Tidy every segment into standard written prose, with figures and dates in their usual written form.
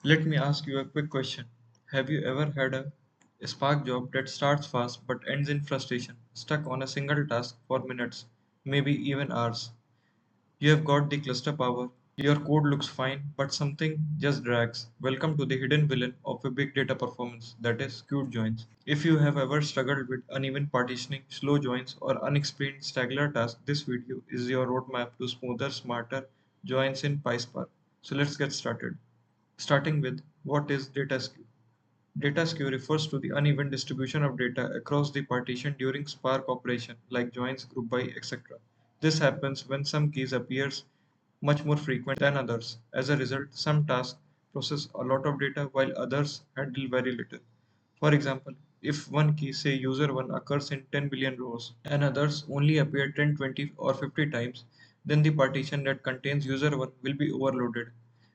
Let me ask you a quick question. Have you ever had a Spark job that starts fast but ends in frustration, stuck on a single task for minutes, maybe even hours? You have got the cluster power, your code looks fine, but something just drags. Welcome to the hidden villain of a big data performance, that is skewed joins. If you have ever struggled with uneven partitioning, slow joins, or unexplained straggler tasks, this video is your roadmap to smoother, smarter joins in PySpark. So let's get started. Starting with what is data skew? Data skew refers to the uneven distribution of data across the partition during Spark operation like joins, group by, etc. This happens when some keys appears much more frequent than others. As a result, some tasks process a lot of data while others handle very little. For example, if one key, say user 1, occurs in 10 billion rows and others only appear 10, 20, or 50 times, then the partition that contains user 1 will be overloaded,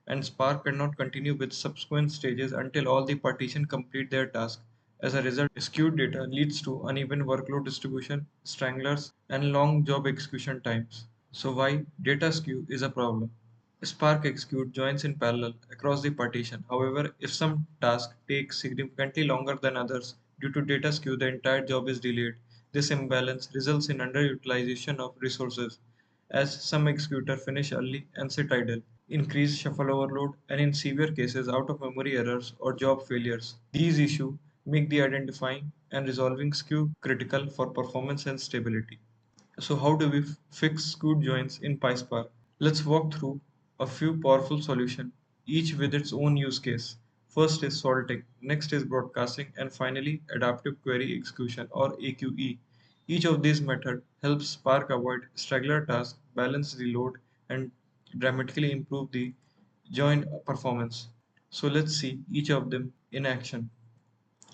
and Spark cannot continue with subsequent stages until all the partition complete their task. As a result, skewed data leads to uneven workload distribution, stranglers, and long job execution times. So why data skew is a problem? Spark execute joins in parallel across the partition. However, if some task takes significantly longer than others due to data skew, the entire job is delayed. This imbalance results in underutilization of resources, as some executor finish early and sit idle, increased shuffle overload, and in severe cases, out of memory errors or job failures. These issues make the identifying and resolving skew critical for performance and stability. So how do we fix skewed joins in PySpark? Let's walk through a few powerful solutions, each with its own use case. First is salting, next is broadcasting, and finally adaptive query execution or AQE. Each of these methods helps Spark avoid straggler tasks, balance the load, and dramatically improve the join performance. So let's see each of them in action.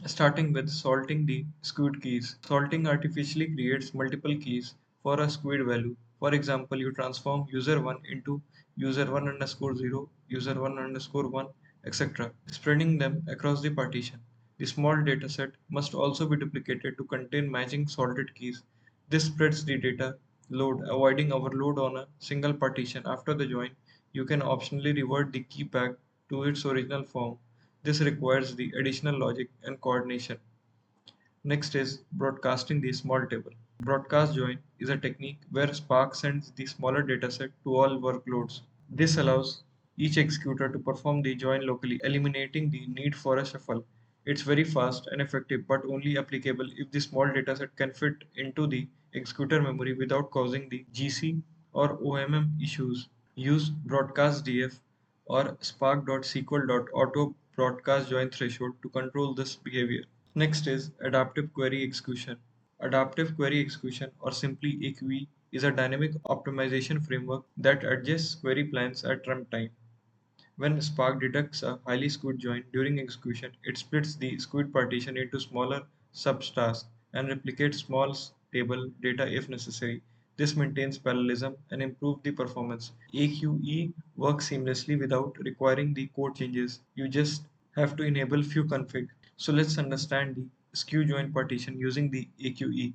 Starting with salting the skewed keys. Salting artificially creates multiple keys for a skewed value. For example, you transform user1 into user1 underscore 0, user1 underscore 1, etc., spreading them across the partition. The small dataset must also be duplicated to contain matching salted keys. This spreads the data load, avoiding overload on a single partition. After the join, you can optionally revert the key back to its original form. This requires the additional logic and coordination. Next is broadcasting the small table. Broadcast join is a technique where Spark sends the smaller dataset to all workloads. This allows each executor to perform the join locally, eliminating the need for a shuffle. It's very fast and effective, but only applicable if the small dataset can fit into the executor memory without causing the GC or OMM issues. Use broadcast DF or spark.sql.auto broadcast join threshold to control this behavior. Next is adaptive query execution. Adaptive query execution, or simply AQE, is a dynamic optimization framework that adjusts query plans at runtime. When Spark detects a highly skewed join during execution, it splits the skewed partition into smaller subtasks and replicates small table data if necessary. This maintains parallelism and improves the performance. AQE works seamlessly without requiring the code changes. You just have to enable few config. So let's understand the skew join partition using the AQE.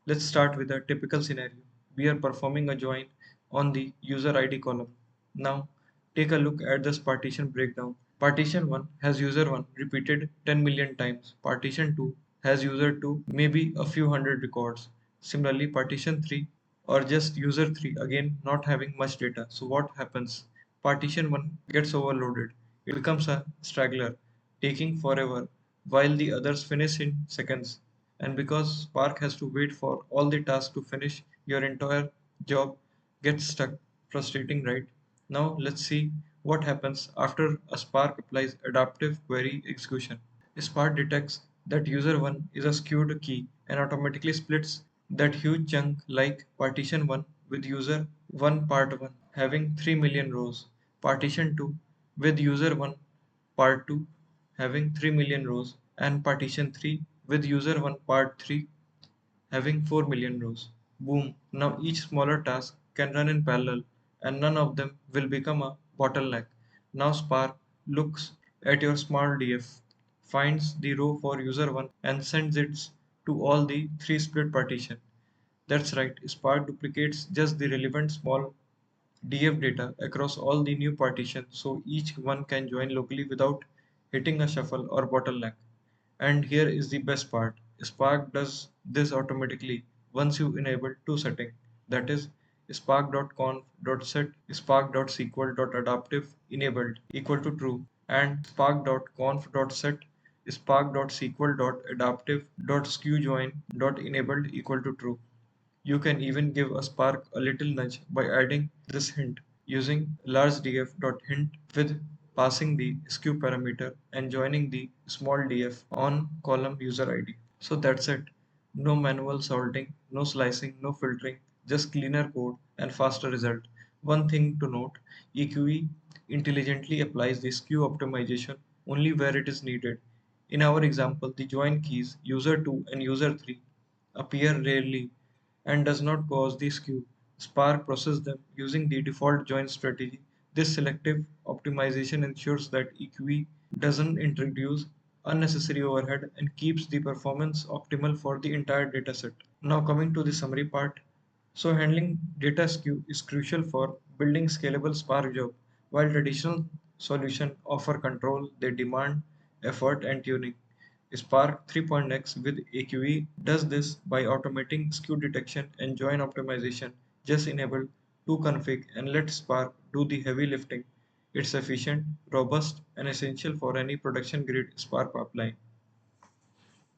Let's start with a typical scenario. We are performing a join on the user ID column. Now, take a look at this partition breakdown. Partition 1 has user 1 repeated 10 million times. Partition 2 has user 2 maybe a few hundred records. Similarly, partition 3 or just user 3 again not having much data. So what happens? Partition 1 gets overloaded. It becomes a straggler, taking forever while the others finish in seconds. And because Spark has to wait for all the tasks to finish, your entire job gets stuck. Frustrating, right? Now let's see what happens after a Spark applies adaptive query execution. Spark detects that user 1 is a skewed key and automatically splits that huge chunk like partition 1 with user 1 part 1 having 3 million rows, partition 2 with user 1 part 2 having 3 million rows, and partition 3 with user 1 part 3 having 4 million rows. Boom, now each smaller task can run in parallel and none of them will become a bottleneck. Now Spark looks at your small DF, finds the row for user 1 and sends it to all the 3 split partition. That's right, Spark duplicates just the relevant small DF data across all the new partitions so each one can join locally without hitting a shuffle or bottleneck. And here is the best part. Spark does this automatically once you enable two settings. That is spark.conf.set spark.sql.adaptive enabled equal to true and spark.conf.set spark.sql.adaptive.skewjoin.enabled equal to true. You can even give a Spark a little nudge by adding this hint using large_df.hint with passing the skew parameter and joining the small df on column user ID. So that's it. No manual sorting, no slicing, no filtering, just cleaner code and faster result. One thing to note, EQE intelligently applies the skew optimization only where it is needed. In our example, the join keys user2 and user3 appear rarely and does not cause the skew. Spark processes them using the default join strategy. This selective optimization ensures that EQE doesn't introduce unnecessary overhead and keeps the performance optimal for the entire dataset. Now coming to the summary part. So handling data skew is crucial for building scalable Spark job. While traditional solutions offer control, they demand effort and tuning. Spark 3.x with AQE does this by automating skew detection and join optimization. Just enable to config and let Spark do the heavy lifting. It's efficient, robust, and essential for any production grade Spark pipeline.